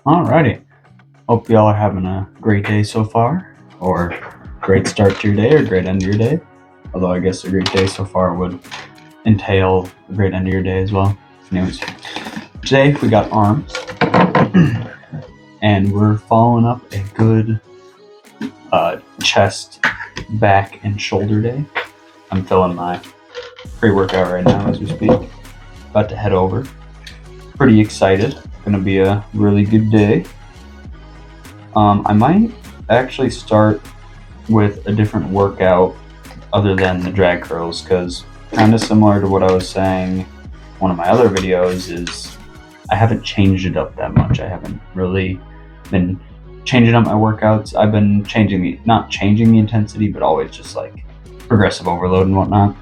Alrighty. Hope y'all are having a great day so far, or great start to your day, or great end of your day. Although I guess a great day so far would entail a great end of your day as well. Anyways, today we got arms, and we're following up a good chest, back, and shoulder day. I'm filling my pre-workout right now as we speak. About to head over. Pretty excited. Gonna be a really good day. I might actually start with a different workout other than the drag curls, because kind of similar to what I was saying in one of my other videos is I haven't changed it up that much. I haven't really been changing up my workouts. I've been not changing the intensity, but always just like progressive overload and whatnot.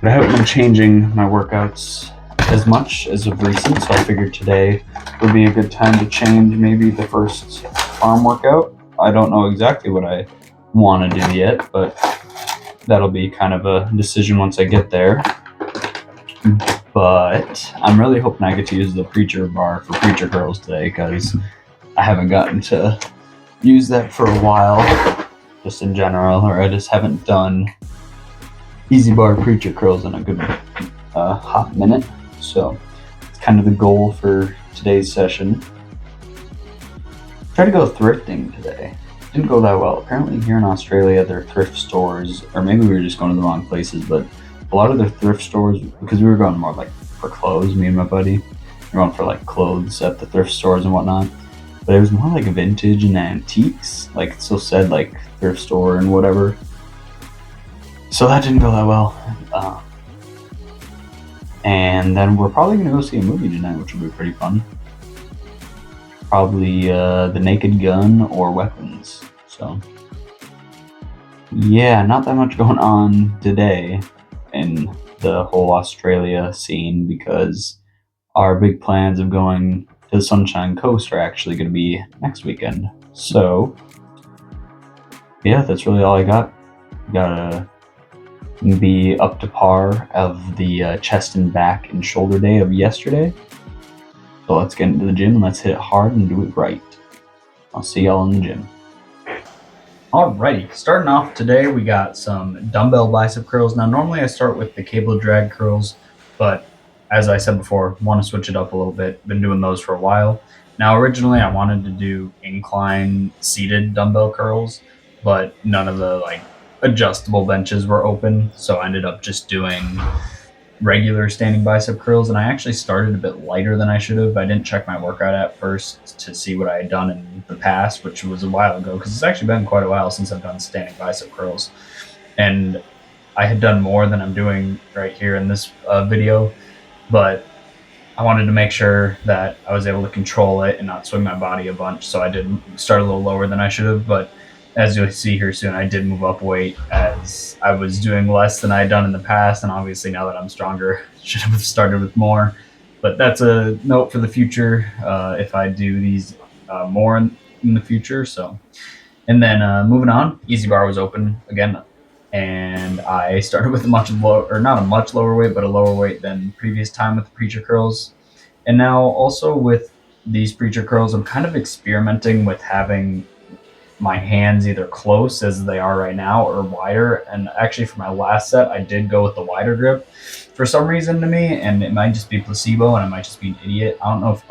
But I haven't been changing my workouts as much as of recent, so I figured today would be a good time to change maybe the first arm workout. I don't know exactly what I want to do yet, but that'll be kind of a decision once I get there. But I'm really hoping I get to use the preacher bar for preacher curls today, because I haven't gotten to use that for a while, just in general, or I just haven't done easy bar preacher curls in a good hot minute. So it's kind of the goal for today's session. Tried to go thrifting today. Didn't go that well. Apparently here in Australia, their thrift stores, or maybe we were just going to the wrong places, but a lot of their thrift stores, because we were going more like for clothes, me and my buddy, we were going for like clothes at the thrift stores and whatnot. But it was more like vintage and antiques. Like it still said like thrift store and whatever. So that didn't go that well. And then we're probably going to go see a movie tonight, which will be pretty fun. Probably The Naked Gun or Weapons. So, yeah, not that much going on today in the whole Australia scene, because our big plans of going to the Sunshine Coast are actually going to be next weekend. So, yeah, that's really all I got. Gotta be up to par of the chest and back and shoulder day of yesterday. So let's get into the gym and let's hit it hard and do it right. I'll see y'all in the gym. Alrighty, starting off today, we got some dumbbell bicep curls. Now, normally I start with the cable drag curls, but as I said before, want to switch it up a little bit. Been doing those for a while. Now, originally I wanted to do incline seated dumbbell curls, but none of the like adjustable benches were open, so I ended up just doing regular standing bicep curls. And I actually started a bit lighter than I should have. I didn't check my workout app first to see what I had done in the past, which was a while ago, because it's actually been quite a while since I've done standing bicep curls, and I had done more than I'm doing right here in this video, but I wanted to make sure that I was able to control it and not swing my body a bunch, so I did start a little lower than I should have. But as you'll see here soon, I did move up weight as I was doing less than I had done in the past, and obviously now that I'm stronger, should have started with more. But that's a note for the future if I do these more in the future. So, and then moving on, easy bar was open again, and I started with not a much lower weight, but a lower weight than previous time with the preacher curls. And now also with these preacher curls, I'm kind of experimenting with having my hands either close as they are right now or wider. And actually for my last set, I did go with the wider grip for some reason to me, and it might just be placebo and I might just be an idiot. I don't know if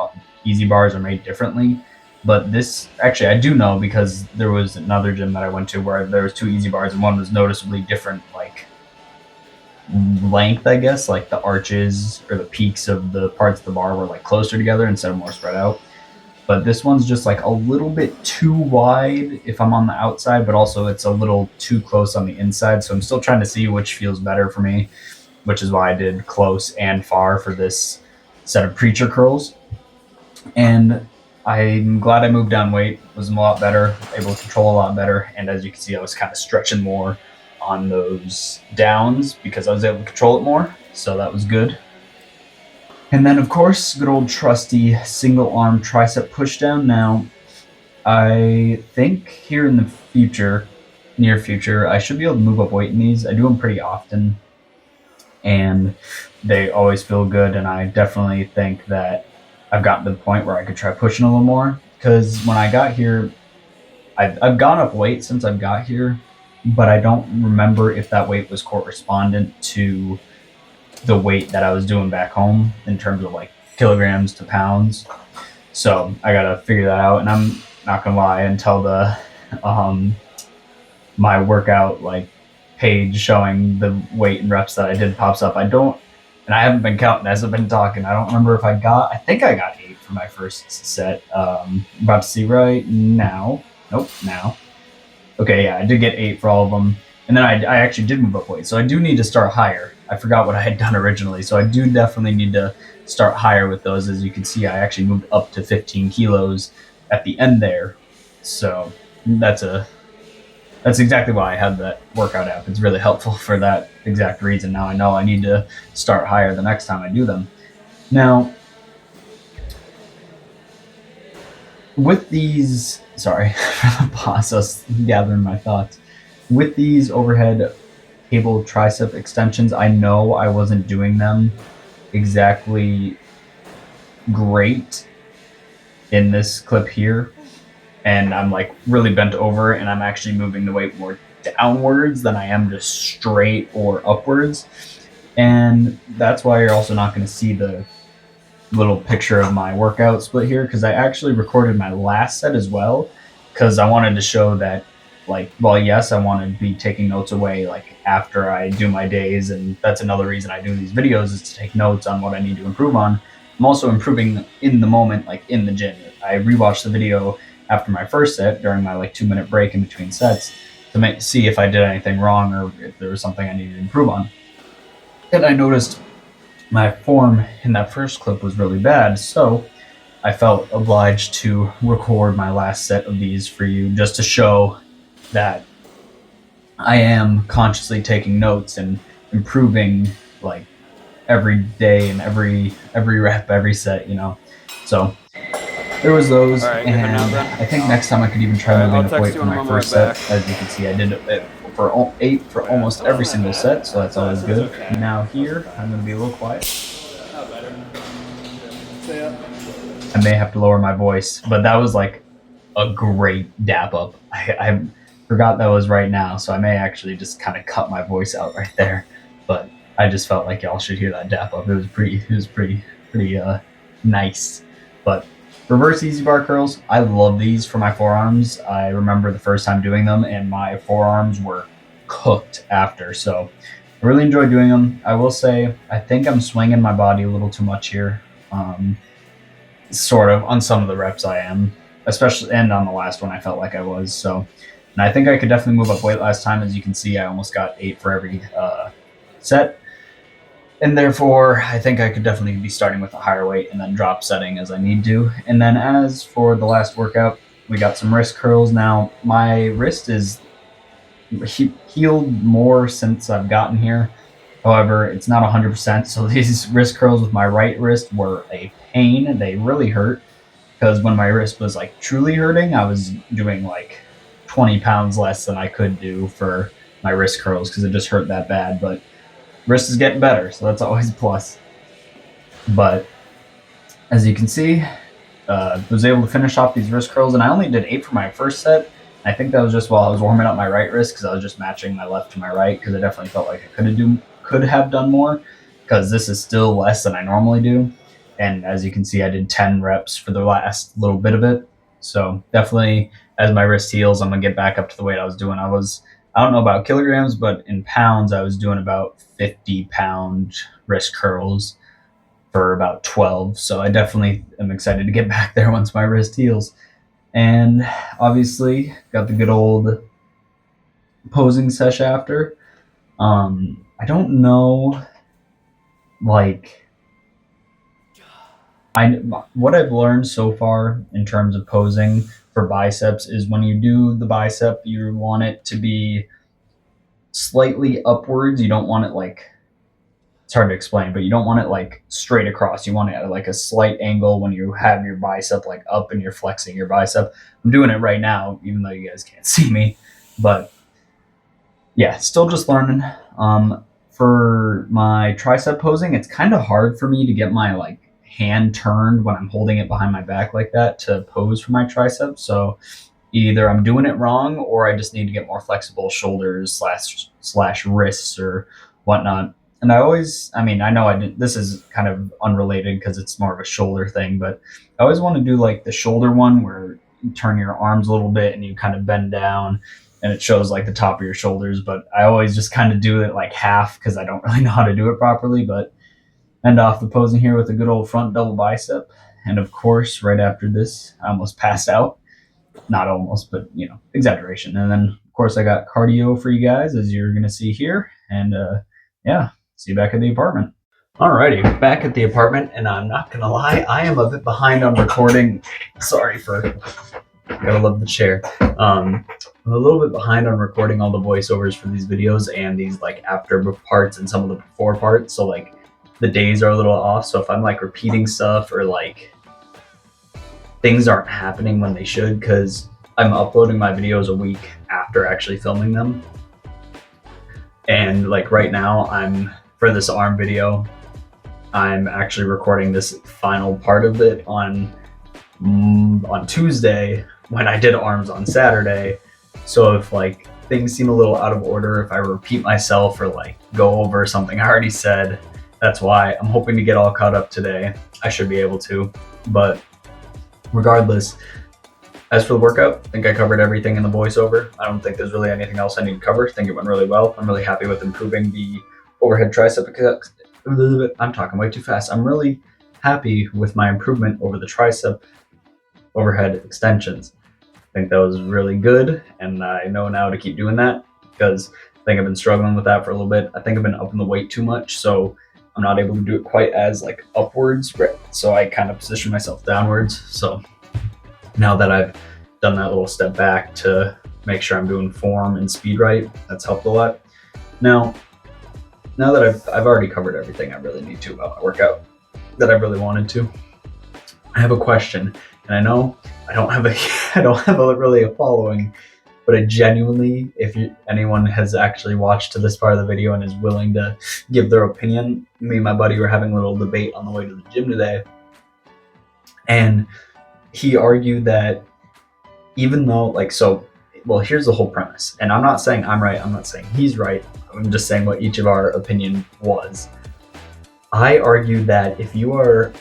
easy bars are made differently, but this actually I do know, because there was another gym that I went to where there was two easy bars and one was noticeably different, like length, I guess, like the arches or the peaks of the parts of the bar were like closer together instead of more spread out. But this one's just like a little bit too wide if I'm on the outside, but also it's a little too close on the inside. So I'm still trying to see which feels better for me, which is why I did close and far for this set of preacher curls. And I'm glad I moved down weight, was a lot better, able to control a lot better. And as you can see, I was kind of stretching more on those downs because I was able to control it more. So that was good. And then, of course, good old trusty single arm tricep push down. Now, I think here in the near future, I should be able to move up weight in these. I do them pretty often, and they always feel good. And I definitely think that I've gotten to the point where I could try pushing a little more, because when I got here, I've gone up weight since I've got here, but I don't remember if that weight was correspondent to the weight that I was doing back home in terms of like kilograms to pounds. So I gotta figure that out. And I'm not gonna lie, until the um my workout like page showing the weight and reps that I did pops up, I don't, and I haven't been counting as I've been talking. I don't remember if I think I got 8 for my first set. About to see right now. Nope, now. Okay, yeah, I did get 8 for all of them. And then I actually did move up weight. So I do need to start higher. I forgot what I had done originally. So I do definitely need to start higher with those. As you can see, I actually moved up to 15 kilos at the end there. So that's exactly why I had that workout app. It's really helpful for that exact reason. Now I know I need to start higher the next time I do them. Now, with these, sorry for the pause, I was gathering my thoughts. With these overhead cable tricep extensions, I know I wasn't doing them exactly great in this clip here. And I'm like really bent over and I'm actually moving the weight more downwards than I am just straight or upwards. And that's why you're also not going to see the little picture of my workout split here, because I actually recorded my last set as well, because I wanted to show that, like, well, yes, I want to be taking notes away like after I do my days, and that's another reason I do these videos, is to take notes on what I need to improve on. I'm also improving in the moment, like in the gym. I rewatched the video after my first set during my like 2-minute break in between sets to see if I did anything wrong or if there was something I needed to improve on. And I noticed my form in that first clip was really bad, so I felt obliged to record my last set of these for you, just to show that I am consciously taking notes and improving like every day and every rep, every set, you know. So there was those, Alright, and I think next time I could even try moving up weight for my first set. As you can see, I did it for 8 for almost every single set, so that's always good. Now here, I'm going to be a little quiet. I may have to lower my voice, but that was like a great dap up. I forgot that was right now, so I may actually just kind of cut my voice out right there. But I just felt like y'all should hear that dap up. It was pretty nice. But reverse easy bar curls, I love these for my forearms. I remember the first time doing them, and my forearms were cooked after. So I really enjoy doing them. I will say, I think I'm swinging my body a little too much here. Sort of on some of the reps I am, especially, and on the last one I felt like I was. So, and I think I could definitely move up weight last time. As you can see, I almost got 8 for every set. And therefore, I think I could definitely be starting with a higher weight and then drop setting as I need to. And then as for the last workout, we got some wrist curls. Now, my wrist is healed more since I've gotten here. However, it's not 100%. So these wrist curls with my right wrist were a pain. They really hurt, because when my wrist was like truly hurting, I was doing like 20 pounds less than I could do for my wrist curls because it just hurt that bad. But wrist is getting better, so that's always a plus. But as you can see, was able to finish off these wrist curls, and I only did 8 for my first set. I think that was just while I was warming up my right wrist, because I was just matching my left to my right, because I definitely felt like I could have done more, because this is still less than I normally do. And as you can see, I did 10 reps for the last little bit of it. So definitely, as my wrist heals, I'm gonna get back up to the weight I was doing. I don't know about kilograms, but in pounds, I was doing about 50-pound wrist curls for about 12. So I definitely am excited to get back there once my wrist heals. And obviously got the good old posing sesh after. I don't know, like, what I've learned so far in terms of posing for biceps is when you do the bicep, you want it to be slightly upwards. You don't want it like, it's hard to explain, but you don't want it like straight across. You want it at like a slight angle when you have your bicep like up and you're flexing your bicep. I'm doing it right now, even though you guys can't see me, but yeah, still just learning. For my tricep posing, it's kind of hard for me to get my like hand turned when I'm holding it behind my back like that to pose for my triceps. So either I'm doing it wrong or I just need to get more flexible shoulders slash wrists or whatnot. And I know this is kind of unrelated because it's more of a shoulder thing, but I always want to do like the shoulder one where you turn your arms a little bit and you kind of bend down and it shows like the top of your shoulders. But I always just kind of do it like half because I don't really know how to do it properly. But end off the posing here with a good old front double bicep. And of course, right after this, I almost passed out. Not almost, but exaggeration. And then of course I got cardio for you guys as you're gonna see here. And yeah, see you back at the apartment. Alrighty, back at the apartment, and I'm not gonna lie, I am a bit behind on recording. Gotta love the chair. I'm a little bit behind on recording all the voiceovers for these videos and these like after parts and some of the before parts. So like the days are a little off. So if I'm like repeating stuff or like things aren't happening when they should, because I'm uploading my videos a week after actually filming them. And like right now, for this arm video, I'm actually recording this final part of it on Tuesday when I did arms on Saturday. So if like things seem a little out of order, if I repeat myself or like go over something I already said, that's why. I'm hoping to get all caught up today. I should be able to, but regardless, as for the workout, I think I covered everything in the voiceover. I don't think there's really anything else I need to cover. I think it went really well. I'm really happy with improving the overhead tricep. I'm talking way too fast. I'm really happy with my improvement over the tricep overhead extensions. I think that was really good, and I know now to keep doing that because I think I've been struggling with that for a little bit. I think I've been upping the weight too much, so I'm not able to do it quite as like upwards, so I kind of position myself downwards. So now that I've done that little step back to make sure I'm doing form and speed right, that's helped a lot. Now that I've already covered everything I really need to about my workout that I really wanted to, I have a question, and I know I don't have really a following, but I genuinely, if anyone has actually watched to this part of the video and is willing to give their opinion, me and my buddy were having a little debate on the way to the gym today, and he argued that even though here's the whole premise, and I'm not saying I'm right, I'm not saying he's right, I'm just saying what each of our opinion was. I argued that if you are,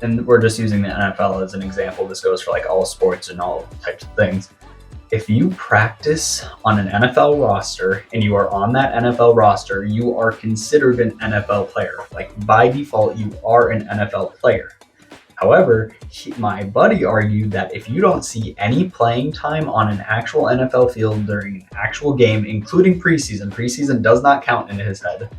and we're just using the NFL as an example, this goes for like all sports and all types of things. If you practice on an NFL roster and you are on that NFL roster, you are considered an NFL player. Like by default, you are an NFL player. However, my buddy argued that if you don't see any playing time on an actual NFL field during an actual game, including preseason does not count in his head,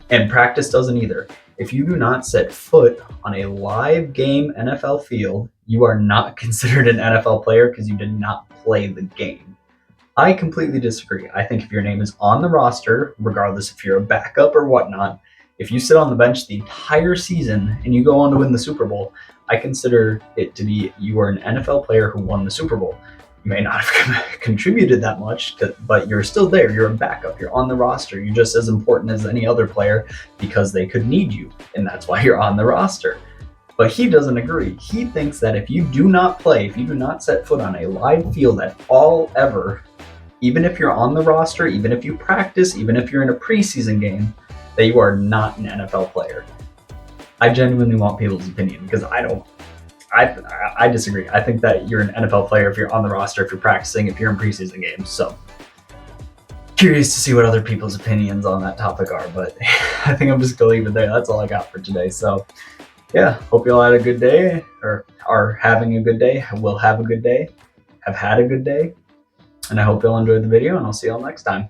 and practice doesn't either. If you do not set foot on a live game NFL field, you are not considered an NFL player because you did not play the game. I completely disagree. I think if your name is on the roster, regardless if you're a backup or whatnot, if you sit on the bench the entire season and you go on to win the Super Bowl, I consider it to be you are an NFL player who won the Super Bowl. You may not have contributed that much, but you're still there. You're a backup. You're on the roster. You're just as important as any other player because they could need you, and that's why you're on the roster. But he doesn't agree. He thinks that if you do not play, if you do not set foot on a live field at all ever, even if you're on the roster, even if you practice, even if you're in a preseason game, that you are not an NFL player. I genuinely want people's opinion because I disagree. I think that you're an NFL player if you're on the roster, if you're practicing, if you're in preseason games. So curious to see what other people's opinions on that topic are, but I think I'm just gonna leave it there. That's all I got for today. So yeah, hope you all had a good day or are having a good day. Will have a good day, have had a good day. And I hope you'll enjoy the video, and I'll see you all next time.